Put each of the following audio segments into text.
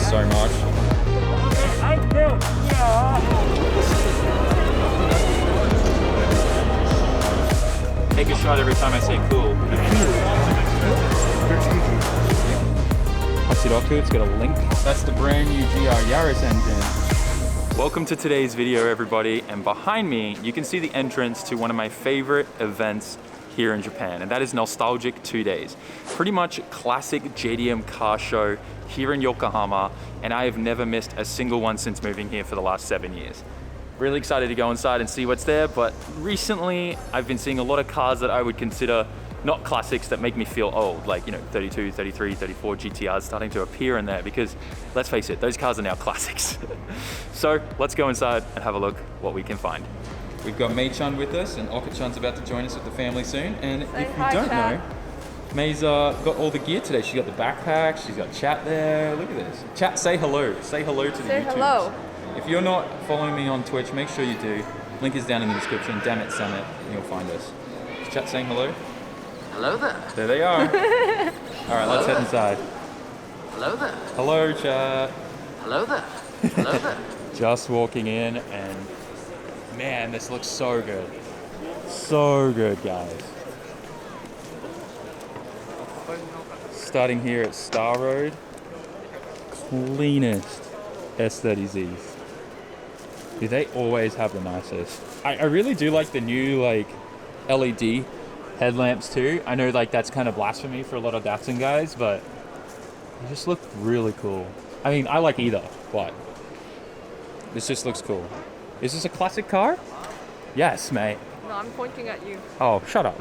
this so much. Take a shot every time I say cool. Hachiroku, it's got a link. That's the brand new Yaris engine. Welcome to today's video, everybody. And behind me, you can see the entrance to one of my favorite events here in Japan, and that is Nostalgic 2 Days. Pretty much classic JDM car show here in Yokohama, and I have never missed a single one since moving here for the last 7 years. Really excited to go inside and see what's there, but recently I've been seeing a lot of cars that I would consider not classics that make me feel old, like, you know, 32, 33, 34 GTRs starting to appear in there because, let's face it, those cars are now classics. So let's go inside and have a look what we can find. We've got Mei-chan with us, and Oka-chan's about to join us with the family soon. And if you don't know, Mei's got all the gear today. She's got the backpack, she's got chat there. Look at this. Chat, say hello. Say hello to the YouTubers. Say hello. If you're not following me on Twitch, make sure you do. Link is down in the description. Damn it, SAMMIT, and you'll find us. Is chat saying hello? Hello there. There they are. All right, let's head inside. Hello there. Hello, chat. Hello there. Hello there. Just walking in, and man, this looks so good. So good, guys. Starting here at Star Road. Cleanest S30Zs. Dude, they always have the nicest. I really do like the new like LED headlamps too. I know like that's kind of blasphemy for a lot of Datsun guys, but they just look really cool. I mean, I like either, but this just looks cool. Is this a classic car? Yes, mate. No, I'm pointing at you. Oh, shut up.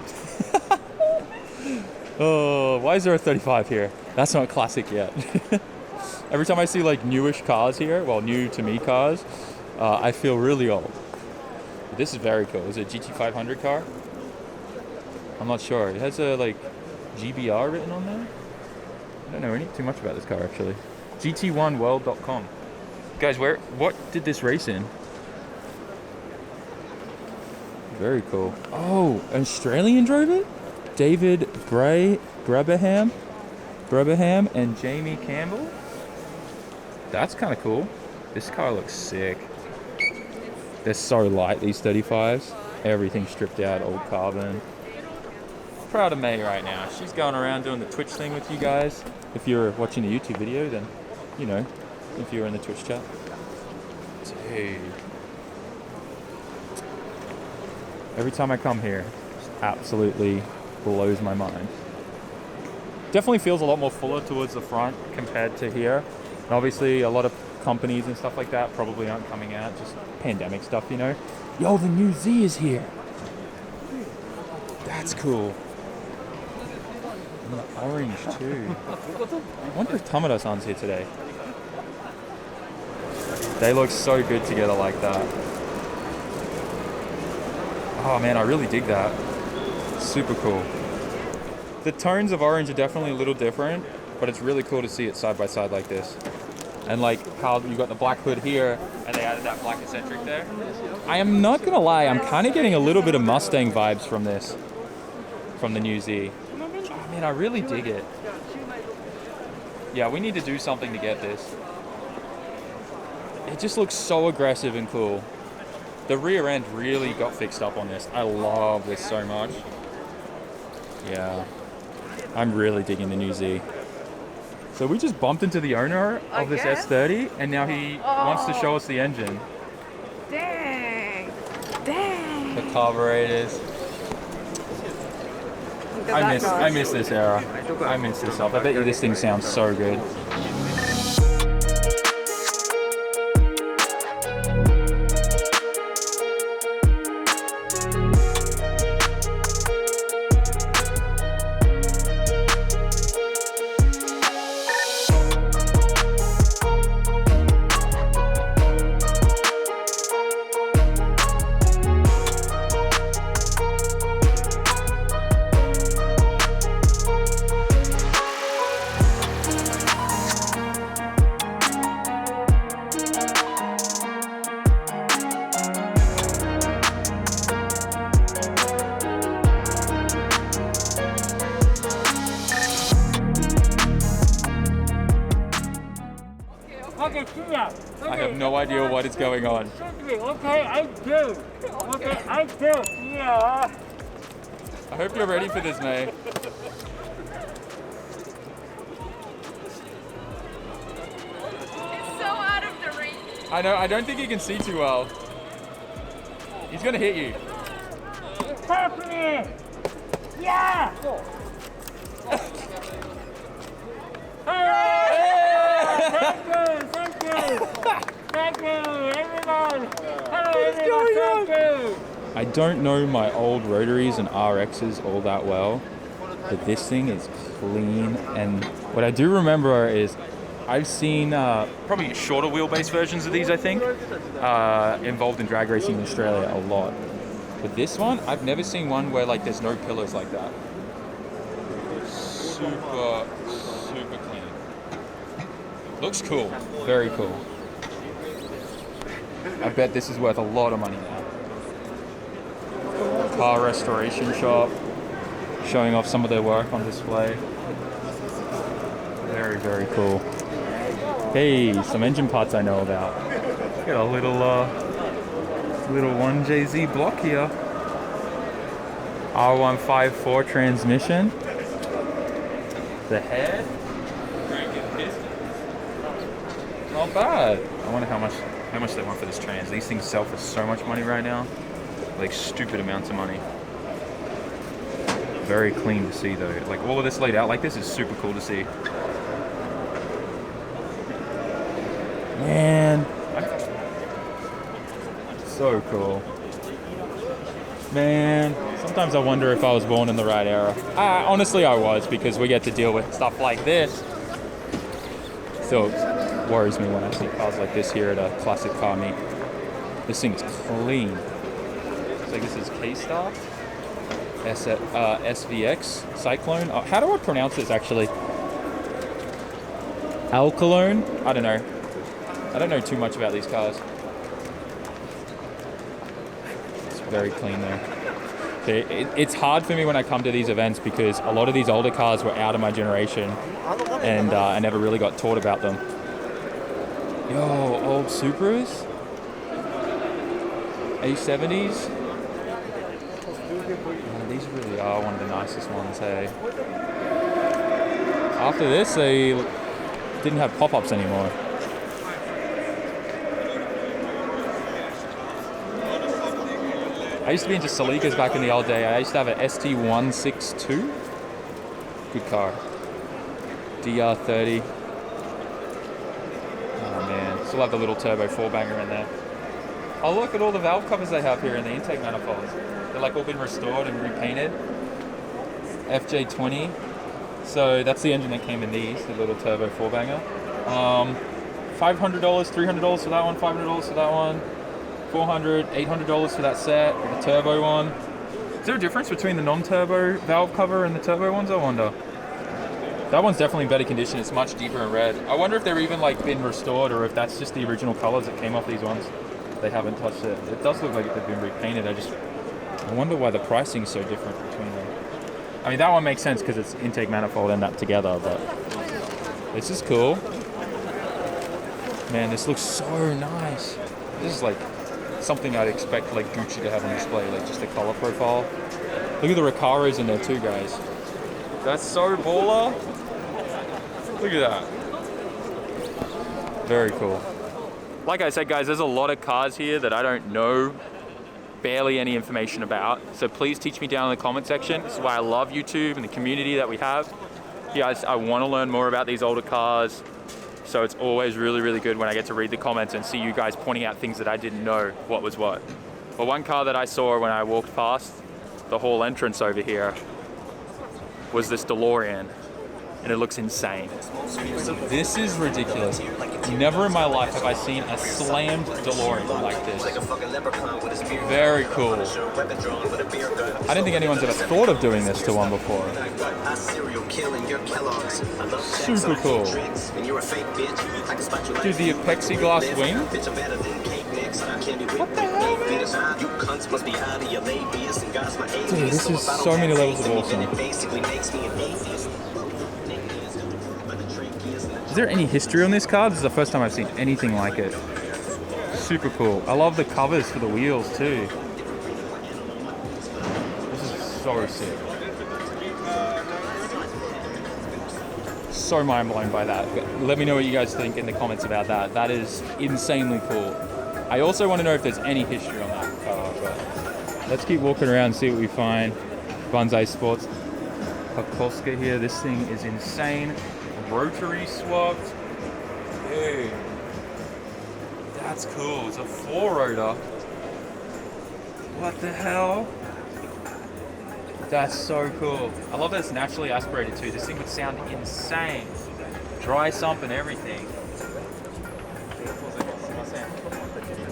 Oh, why is there a 35 here? That's not classic yet. Every time I see like newish cars here, well, new to me cars, I feel really old. But this is very cool. Is it a GT500 car? I'm not sure. It has a like GBR written on there. I don't know too much about this car actually. GT1world.com. Guys, what did this race in? Very cool. Oh, an Australian drove it? David Brabham and Jamie Campbell. That's kind of cool. This car looks sick. They're so light, these 35s. Everything stripped out, old carbon. Proud of May right now. She's going around doing the Twitch thing with you guys. If you're watching the YouTube video, then, you know, if you're in the Twitch chat. Dude. Every time I come here, it absolutely blows my mind. Definitely feels a lot more fuller towards the front compared to here. And obviously, a lot of companies and stuff like that probably aren't coming out, just pandemic stuff, you know. Yo, the new Z is here. That's cool. And the orange too. I wonder if Tamada-san's here today. They look so good together like that. Oh man, I really dig that. Super cool. The tones of orange are definitely a little different, but it's really cool to see it side by side like this. And like how you got the black hood here, and they added that black eccentric there. I am not gonna lie, I'm kind of getting a little bit of Mustang vibes from this, from the new Z. Oh man, I really dig it. Yeah, we need to do something to get this. It just looks so aggressive and cool. The rear end really got fixed up on this. I love this so much. Yeah, I'm really digging the new Z. So we just bumped into the owner of this S30, and now he wants to show us the engine. Dang. Dang. The carburetors. I miss this era. I miss this stuff. I bet you this thing sounds so good. Okay, see ya. I have no idea what is going on. Okay, I do. Okay, I do. Yeah. I hope you're ready for this, May. It's so out of the range. I know, I don't think he can see too well. He's gonna hit you. It's happening. Yeah. Thank you. Thank you, everyone. Hello, everyone. Thank you. I don't know my old rotaries and RXs all that well, but this thing is clean. And what I do remember is I've seen probably shorter wheelbase versions of these, I think, involved in drag racing in Australia a lot. But this one, I've never seen one where like there's no pillars like that. Super, super clean. Looks cool, very cool. I bet this is worth a lot of money now. Car restoration shop, showing off some of their work on display. Very, very cool. Hey, some engine parts I know about. Got a little 1JZ block here. R154 transmission. The head. Crank and piston. Not bad. I wonder how much they want for this trans. These things sell for so much money right now. Like stupid amounts of money. Very clean to see though. Like all of this laid out like this is super cool to see. Man. So cool. Man, sometimes I wonder if I was born in the right era. Honestly, I was, because we get to deal with stuff like this. Still worries me when I see cars like this here at a classic car meet. This thing's clean. It's like this is K-Star, SVX, Cyclone. Oh, how do I pronounce this actually? Alcalone? I don't know. I don't know too much about these cars. It's very clean though. It's hard for me when I come to these events because a lot of these older cars were out of my generation and I never really got taught about them. Yo, old Subarus? A70s? Man, these really are one of the nicest ones, hey? After this, they didn't have pop-ups anymore. I used to be into Celicas back in the old day. I used to have an ST162. Good car. DR30. Oh man, still have the little turbo 4-banger in there. Oh look at all the valve covers they have here in the intake manifolds. They're like all been restored and repainted. FJ20. So that's the engine that came in these, the little turbo 4-banger. $500, $300 for that one, $500 for that one. $400, $800 for that set, the turbo one. Is there a difference between the non-turbo valve cover and the turbo ones, I wonder? That one's definitely in better condition, it's much deeper in red. I wonder if they're even like been restored or if that's just the original colors that came off these ones. They haven't touched it. It does look like they've been repainted. I wonder why the pricing's so different between them. I mean, that one makes sense because it's intake manifold and that together, but this is cool. Man, this looks so nice. This is like something I'd expect like Gucci to have on display, like just a color profile. Look at the Recaros in there too, guys. That's so baller. Look at that. Very cool. Like I said, guys, there's a lot of cars here that I don't know barely any information about. So please teach me down in the comment section. This is why I love YouTube and the community that we have. Guys, I want to learn more about these older cars. So it's always really, really good when I get to read the comments and see you guys pointing out things that I didn't know what was what. But one car that I saw when I walked past the hall entrance over here was this DeLorean, and it looks insane. This is ridiculous. Never in my life have I seen a slammed DeLorean like this. Very cool. I don't think anyone's ever thought of doing this to one before. Super cool. Dude, the plexiglass wing? What the hell, man? Dude, this is so many levels of awesome. Is there any history on this car? This is the first time I've seen anything like it. Super cool. I love the covers for the wheels too. This is so sick. So mind blown by that. But let me know what you guys think in the comments about that. That is insanely cool. I also want to know if there's any history on that car. But let's keep walking around and see what we find. Banzai Sports. Hakoska here. This thing is insane. Rotary swapped. Dude. That's cool. It's a four-rotor. What the hell? That's so cool. I love that it's naturally aspirated too. This thing would sound insane. Dry sump and everything.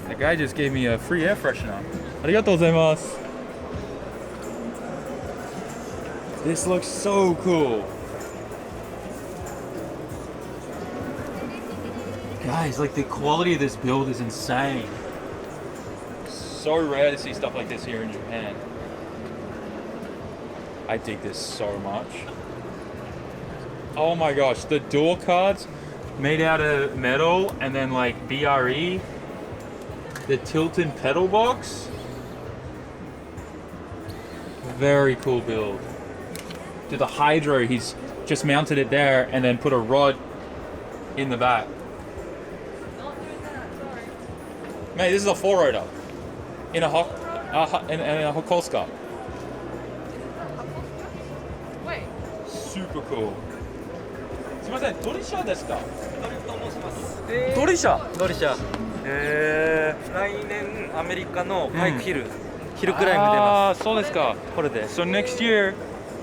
The guy just gave me a free air freshener. Arigatou gozaimasu. This looks so cool. Guys, like the quality of this build is insane. So rare to see stuff like this here in Japan. I dig this so much. Oh my gosh, the door cards made out of metal and then like BRE. The tilt-in pedal box. Very cool build. To the hydro, he's just mounted it there and then put a rod in the back. Mate, this is a four-rotor in a Hakoska. Wait. Super cool. すみません、ドリシャですか？ドリシャ。ドリシャ来年アメリカのパイクヒル、ヒルクライム出ます。そうですか。これで。So next year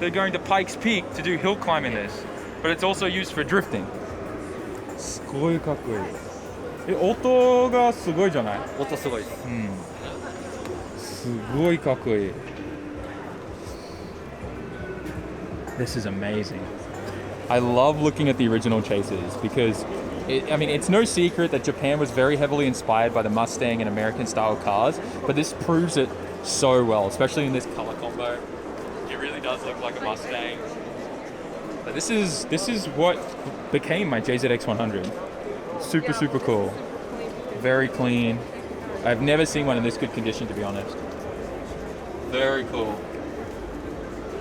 they're going to Pikes Peak to do hill climbing this, but it's also used for drifting. すごいかっこいい。音がすごいじゃない？音すごいです。うん。すごいかっこいい。This is amazing. I love looking at the original chases because, it's no secret that Japan was very heavily inspired by the Mustang and American-style cars, but this proves it so well, especially in this color combo. It really does look like a Mustang. But this is what became my JZX 100. Super, super cool. Very clean. I've never seen one in this good condition, to be honest. Very cool.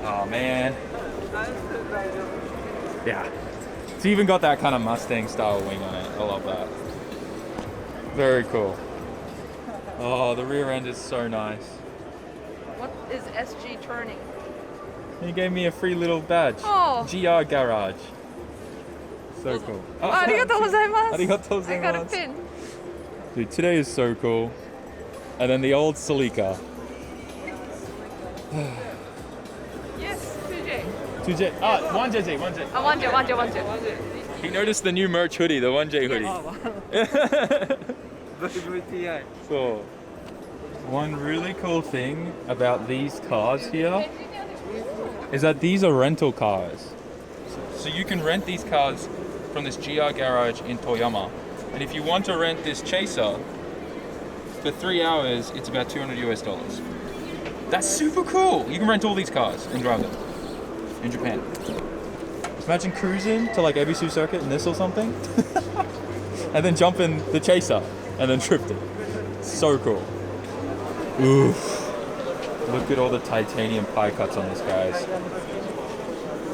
Oh, man. Yeah. It's even got that kind of Mustang style wing on it. I love that. Very cool. Oh, the rear end is so nice. What is SG turning? He gave me a free little badge. Oh. GR Garage. So cool. Oh, ありがとうございます。ありがとうござ I い got ま a す。 pin. Dude, today is so cool. And then the old Celica. Yes, 2J. 2J. Ah, 1JJ, 1J. あ、ワンジェワンジェワンジェ。 He noticed the new merch hoodie, the 1J hoodie. VTI So, one really cool thing about these cars here is that these are rental cars. So you can rent these cars from this GR garage in Toyama. And if you want to rent this Chaser, for 3 hours, it's about $200 US. That's super cool. You can rent all these cars and drive them in Japan. Imagine cruising to like Ebisu Circuit in this or something. And then jump in the Chaser and then drift it. So cool. Oof. Look at all the titanium pie cuts on this, guys.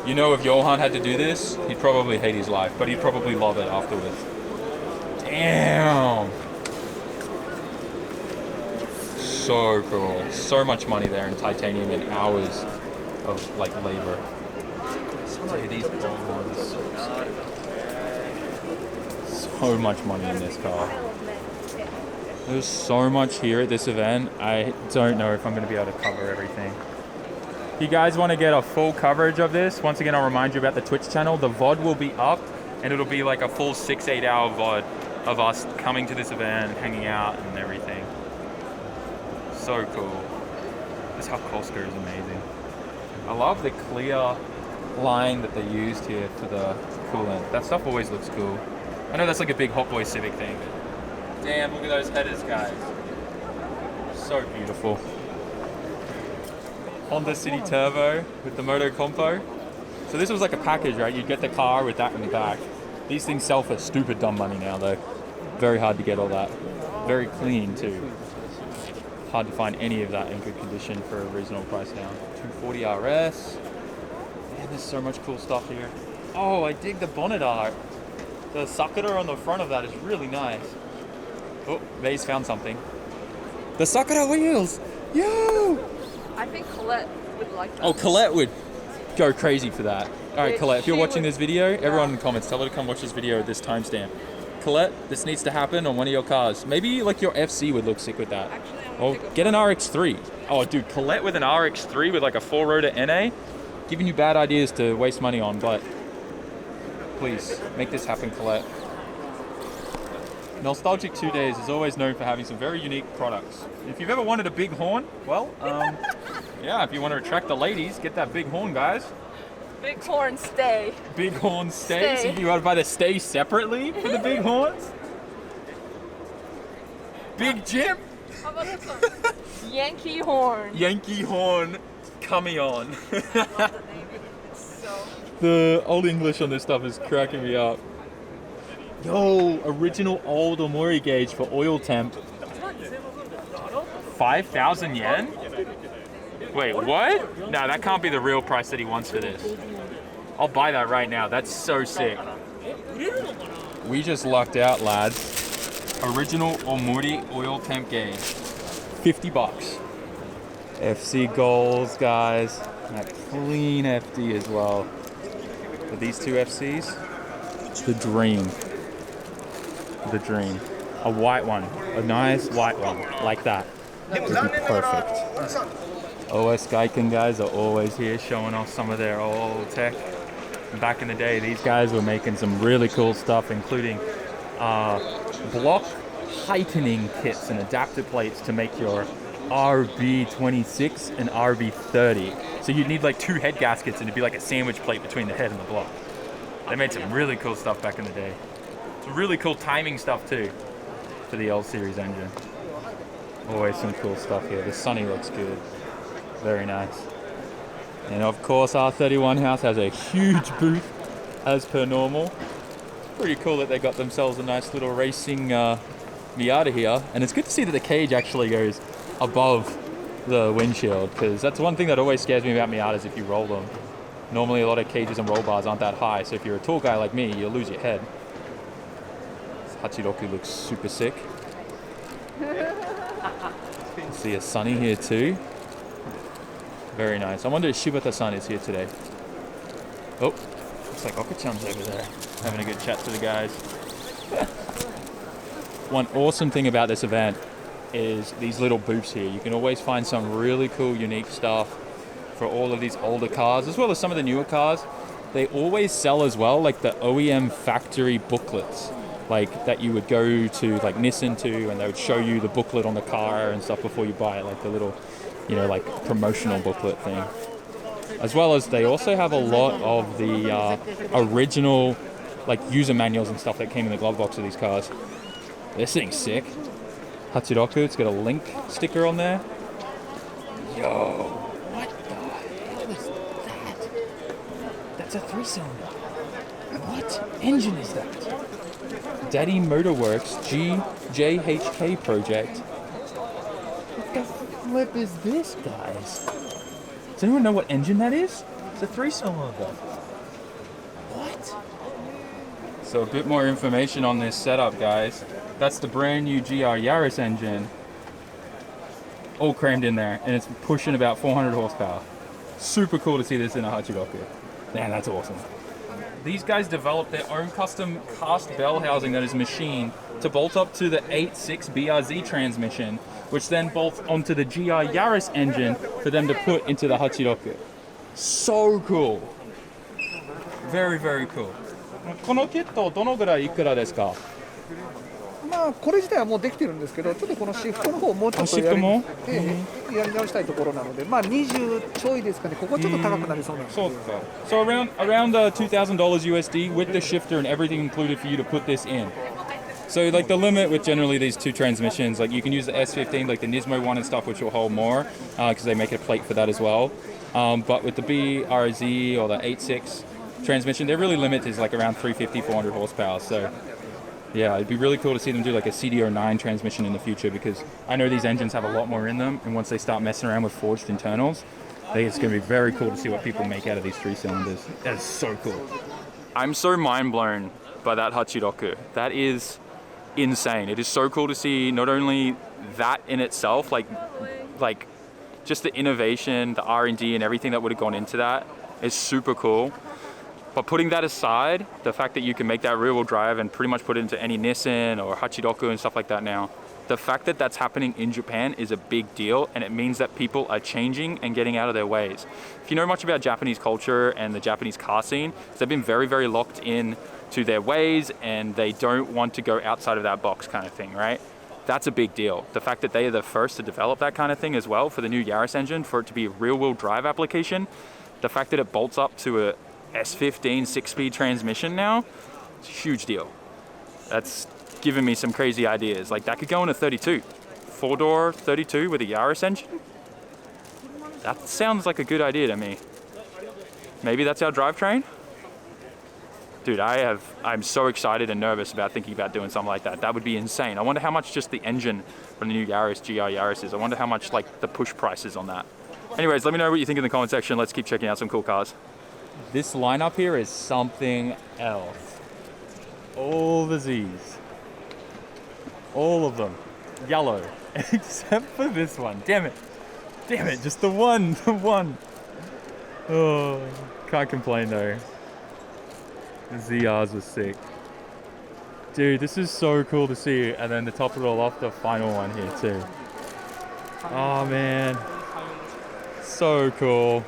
You know, if Johan had to do this, he'd probably hate his life, but he'd probably love it afterwards. Damn. So cool. So much money there in titanium and hours of like labor. Look at these gold ones. So much money in this car. There's so much here at this event. I don't know if I'm going to be able to cover everything. If you guys want to get a full coverage of this, once again, I'll remind you about the Twitch channel. The VOD will be up and it'll be like a full 6-8 hour VOD of us coming to this event, hanging out and everything. So cool. This Hakoska is amazing. I love the clear line that they used here for the coolant. That stuff always looks cool. I know that's like a big Hot Boy Civic thing. Damn, look at those headers, guys. So beautiful. Honda City Turbo with the Moto Compo. So this was like a package, right? You'd get the car with that in the back. These things sell for stupid dumb money now though. Very hard to get all that. Very clean too. Hard to find any of that in good condition for a reasonable price now. 240 RS. Man, there's so much cool stuff here. Oh, I dig the bonnet art. The sakura on the front of that is really nice. Oh, May's found something. The sakura wheels! Yo! I think Colette would like that. Oh, Colette would go crazy for that. Alright, Colette, if you're watching this video, everyone in the comments, tell her to come watch this video at this timestamp. Colette, this needs to happen on one of your cars. Maybe like your FC would look sick with that. Actually, Oh, get an RX-3. Oh, dude, Colette with an RX-3 with like a four-rotor NA, giving you bad ideas to waste money on, but please, make this happen, Colette. Nostalgic 2 Days is always known for having some very unique products. If you've ever wanted a big horn, well, yeah, if you want to attract the ladies, get that big horn, guys. Big horn stay. Big horn stay. So you gotta buy the stay separately for the big horns? Big Jim? How about this one? Yankee horn. Yankee horn coming on. So The old English on this stuff is cracking me up. Yo, original old Omori gauge for oil temp. 5,000 yen? Wait, what? No, that can't be the real price that he wants for this. I'll buy that right now. That's so sick. We just lucked out, lads. Original Omori oil temp gauge. 50 bucks. FC goals, guys. That clean FD as well. For these two FCs, it's the dream. The dream. A white one. A nice white one. Like that. Would be perfect. OS Gaiken guys are always here showing off some of their old tech. Back in the day, these guys were making some really cool stuff, including block heightening kits and adapter plates to make your RB26 and RB30. So you'd need like two head gaskets and it'd be like a sandwich plate between the head and the block. They made some really cool stuff back in the day. Some really cool timing stuff too for the L series engine. Always some cool stuff here. The Sunny looks good. Very nice. And of course R31 House has a huge booth as per normal. Pretty cool that they got themselves a nice little racing Miata here. And it's good to see that the cage actually goes above the windshield, because that's one thing that always scares me about Miatas if you roll them. Normally a lot of cages and roll bars aren't that high, so if you're a tall guy like me, you'll lose your head. This Hachiroku looks super sick. See a Sunny here too. Very nice. I wonder if Shibata-san is here today. Oh, looks like Oka-chan's over there, having a good chat to the guys. One awesome thing about this event is these little booths here. You can always find some really cool, unique stuff for all of these older cars, as well as some of the newer cars. They always sell as well, like the OEM factory booklets, like that you would go to like Nissan to, and they would show you the booklet on the car and stuff before you buy it, like the little, you know, like promotional booklet thing. As well as they also have a lot of the original like user manuals and stuff that came in the glove box of these cars. This thing's sick. Hachiroku, it's got a Link sticker on there. Yo, what the hell is that? That's a 3-cylinder. What engine is that? Daddy Motorworks GJHK project. What the flip is this, guys? Does anyone know what engine that is? It's a 3-cylinder. What? So a bit more information on this setup, guys. That's the brand new GR Yaris engine, all crammed in there, and it's pushing about 400 horsepower. Super cool to see this in a Hachiroku. Man, that's awesome. These guys developed their own custom cast bell housing that is machined to bolt up to the 8.6 BRZ transmission, which then bolts onto the GR Yaris engine for them to put into the Hachiroku. So cool. Very, very cool. このキットどのぐらいいくらですか？まあこれ自体はもうできてるんですけど、ちょっとこのシフトの方をもうちょっとやり直したいところなので、まあ20ちょいですかね。ここちょっと高くなりそうなんです。そうか。So around $2,000 USD with the shifter and everything included for you to put this in. So like the limit with generally these two transmissions, like you can use the S15, like the Nismo one and stuff, which will hold more because they make a plate for that as well. But with the BRZ or the 8.6, transmission. Their really limit is like around 350, 400 horsepower. So yeah, it'd be really cool to see them do like a CDO9 transmission in the future, because I know these engines have a lot more in them, and once they start messing around with forged internals, I think it's going to be very cool to see what people make out of these 3 cylinders. That is so cool. I'm so mind blown by that Hachiroku. That is insane. It is so cool to see not only that in itself, like just the innovation, the R&D and everything that would have gone into that is super cool. But putting that aside, the fact that you can make that rear-wheel drive and pretty much put it into any Nissan or Hachiroku and stuff like that now, the fact that that's happening in Japan is a big deal, and it means that people are changing and getting out of their ways. If you know much about Japanese culture and the Japanese car scene, they've been very, very locked in to their ways, and they don't want to go outside of that box kind of thing, right? That's a big deal. The fact that they are the first to develop that kind of thing as well for the new Yaris engine, for it to be a rear-wheel drive application, the fact that it bolts up to a S15 6-speed transmission now, it's a huge deal. That's given me some crazy ideas. Like that could go in a 32. 4-door 32 with a Yaris engine? That sounds like a good idea to me. Maybe that's our drivetrain? Dude, I'm so excited and nervous about thinking about doing something like that. That would be insane. I wonder how much just the engine from the new Yaris, GR Yaris is. I wonder how much like the push price is on that. Anyways, let me know what you think in the comment section. Let's keep checking out some cool cars. This lineup here is something else. All the Z's. All of them. Yellow. Except for this one. Damn it. Damn it, just the one. Oh, can't complain though. The ZRs were sick. Dude, this is so cool to see. And then to top it all off, the final one here too. Oh man. So cool.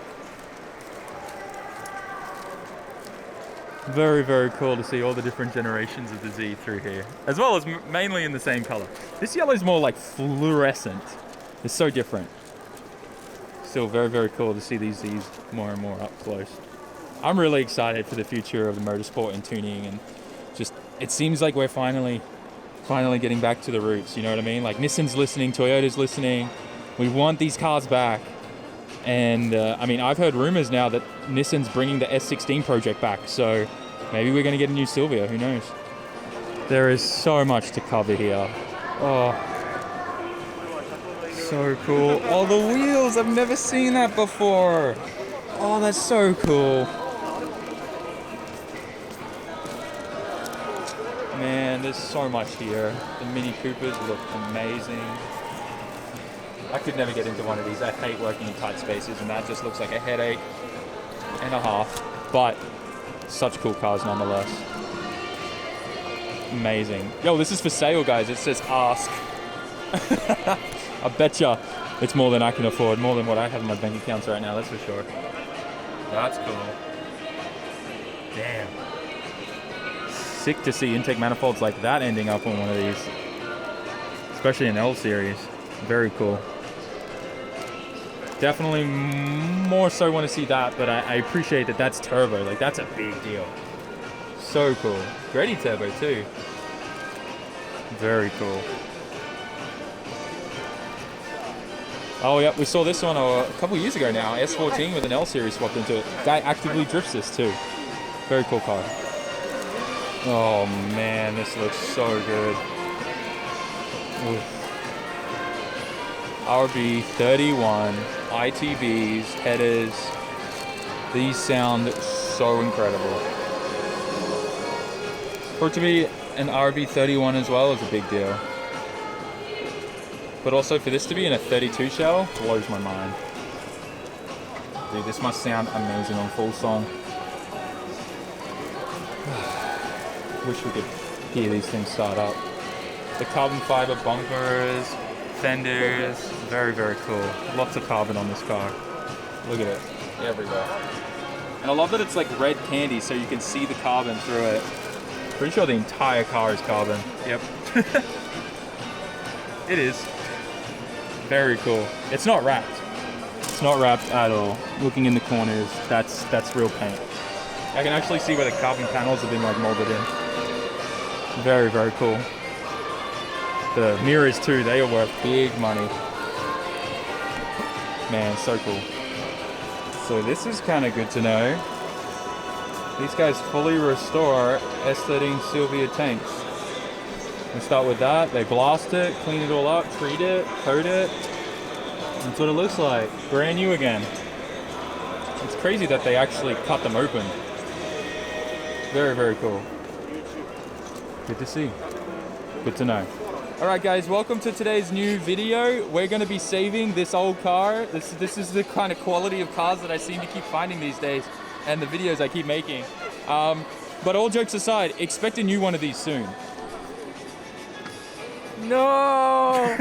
Very, very cool to see all the different generations of the Z through here, as well as mainly in the same color. This yellow is more like fluorescent. It's so different. Still very, very cool to see these Z's more and more up close. I'm really excited for the future of the motorsport and tuning, and just, it seems like we're finally getting back to the roots, you know what I mean? Like Nissan's listening, Toyota's listening. We want these cars back. And I mean, I've heard rumors now that Nissan's bringing the S16 project back, so maybe we're going to get a new Silvia, who knows? There is so much to cover here. Oh, so cool. Oh, the wheels, I've never seen that before. Oh, that's so cool. Man, there's so much here. The Mini Coopers look amazing. I could never get into one of these. I hate working in tight spaces, and that just looks like a headache and a half. But such cool cars nonetheless. Amazing. Yo, this is for sale, guys. It says ask. I betcha it's more than I can afford, more than what I have in my bank accounts right now, that's for sure. That's cool. Damn. Sick to see intake manifolds like that ending up on one of these. Especially in L series. Very cool. Definitely more so want to see that, but I appreciate that that's turbo. Like, that's a big deal. So cool. Ready turbo too. Very cool. Oh yep, we saw this one a couple years ago now. S14 with an L series swapped into it. Guy actively drifts this too. Very cool car. Oh man, this looks so good. Oof. RB31, ITBs, headers. These sound so incredible. For it to be an RB31 as well is a big deal. But also for this to be in a 32 shell blows my mind. Dude, this must sound amazing on full song. Wish we could hear these things start up. The carbon fiber bumpers, fenders, very, very cool. Lots of carbon on this car. Look at it, everywhere. And I love that it's like red candy so you can see the carbon through it. Pretty sure the entire car is carbon. Yep. It is. Very cool. It's not wrapped. It's not wrapped at all. Looking in the corners, that's real paint. I can actually see where the carbon panels have been like molded in. Very, very cool. The mirrors too, they are worth big money. Man, so cool. So this is kind of good to know. These guys fully restore S13 Sylvia tanks. We start with that. They blast it, clean it all up, treat it, coat it. That's what it looks like. Brand new again. It's crazy that they actually cut them open. Very, very cool. Good to see. Good to know. All right, guys, welcome to today's new video. We're going to be saving this old car. This is the kind of quality of cars that I seem to keep finding these days, and the videos I keep making. But all jokes aside, expect a new one of these soon. No.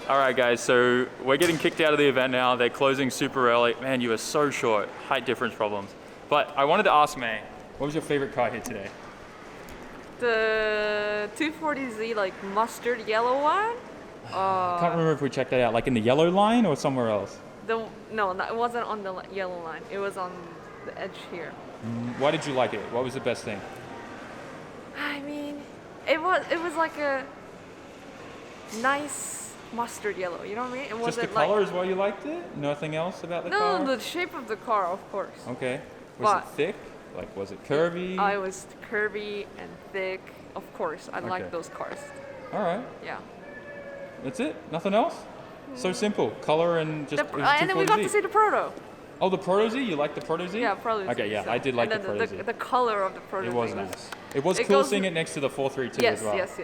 All right, guys, so we're getting kicked out of the event now. They're closing super early. Man, you are so short. Height difference problems. But I wanted to ask May, what was your favorite car here today? The 240Z, like mustard yellow one. I can't remember if we checked that out, like in the yellow line or somewhere else. No, it wasn't on the yellow line. It was on the edge here. Why did you like it? What was the best thing? I mean, it was like a nice mustard yellow. You know what I mean? It Just wasn't the like, color is why you liked it? Nothing else about the car? No, the shape of the car, of course. Okay. Was But- it thick? Like, was it curvy? I was curvy and thick. Of course, I Okay. like those cars. All right. Yeah. That's it? Nothing else? So simple. Color and just. it was And then we got to 240Z. see the Proto. Oh, the Proto Z? You like the Proto Z? Yeah, Proto Z. Okay, yeah, so- I did like the and Proto then Z. the color of the Proto It Z was nice. It was it cool goes- seeing it next to the 432 Yes, as well. yes.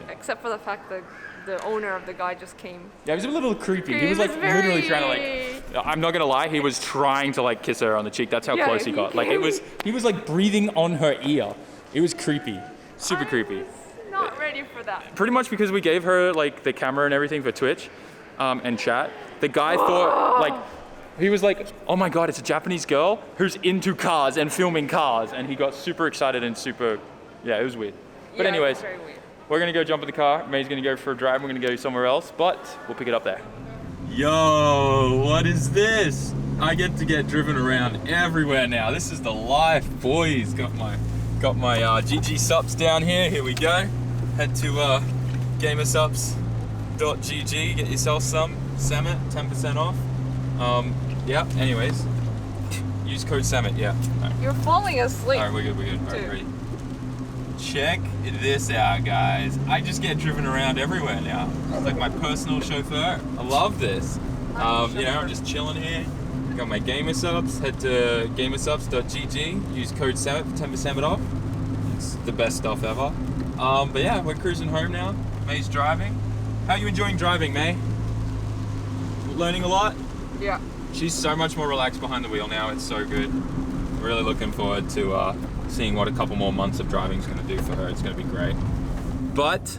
Except for the fact that the owner of the guy just came. Yeah, he was a little creepy. He He was like was literally very- trying to like. I'm not gonna lie, he was trying to like kiss her on the cheek. That's how Yeah, close he got. Like it was, he was like breathing on her ear. It was creepy, super creepy. Not ready for that. Pretty much because we gave her like the camera and everything for Twitch, and chat. The guy thought like. He was like, oh my God, it's a Japanese girl who's into cars and filming cars. And he got super excited and super, yeah, it was weird. But Yeah, anyways, it's very weird. we're gonna go jump in the car. May's gonna go for a drive. We're gonna go somewhere else, but we'll pick it up there. Yo, what is this? I get to get driven around everywhere now. This is the life, boys. Got my GG subs down here. Here we go. Head to gamersubs.gg. Get yourself some SAMMIT, 10% off. Yeah. Anyways, use code SAMMIT. Yeah. All right. You're falling asleep. All right, we're good. All right, Dude. ready. Check this out, guys. I just get driven around everywhere now. It's like my personal chauffeur. I love this. You know, I'm just chilling here. Got my gamer subs. Head to gamersubs.gg. Use code SAMMIT for 10% off. It's the best stuff ever. But yeah, we're cruising home now. May's driving. How are you enjoying driving, May? Learning a lot? Yeah. She's so much more relaxed behind the wheel now. It's so good. Really looking forward to seeing what a couple more months of driving is going to do for her. It's going to be great. But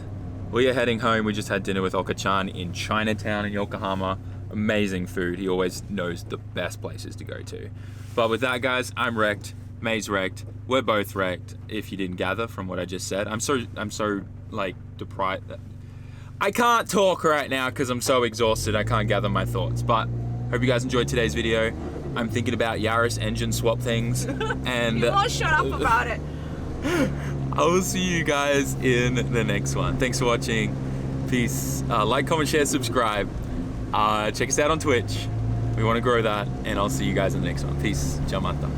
we are heading home. We just had dinner with Oka-chan in Chinatown in Yokohama. Amazing food. He always knows the best places to go to. But with that, guys, I'm wrecked. May's wrecked. We're both wrecked. If you didn't gather from what I just said, I'm so like deprived. I can't talk right now because I'm so exhausted. I can't gather my thoughts. But hope you guys enjoyed today's video. I'm thinking about Yaris engine swap things, and You won't shut up about it. I will see you guys in the next one. Thanks for watching. Peace. Like, comment, share, subscribe. Check us out on Twitch. We want to grow that, and I'll see you guys in the next one. Peace. Ciao, mata.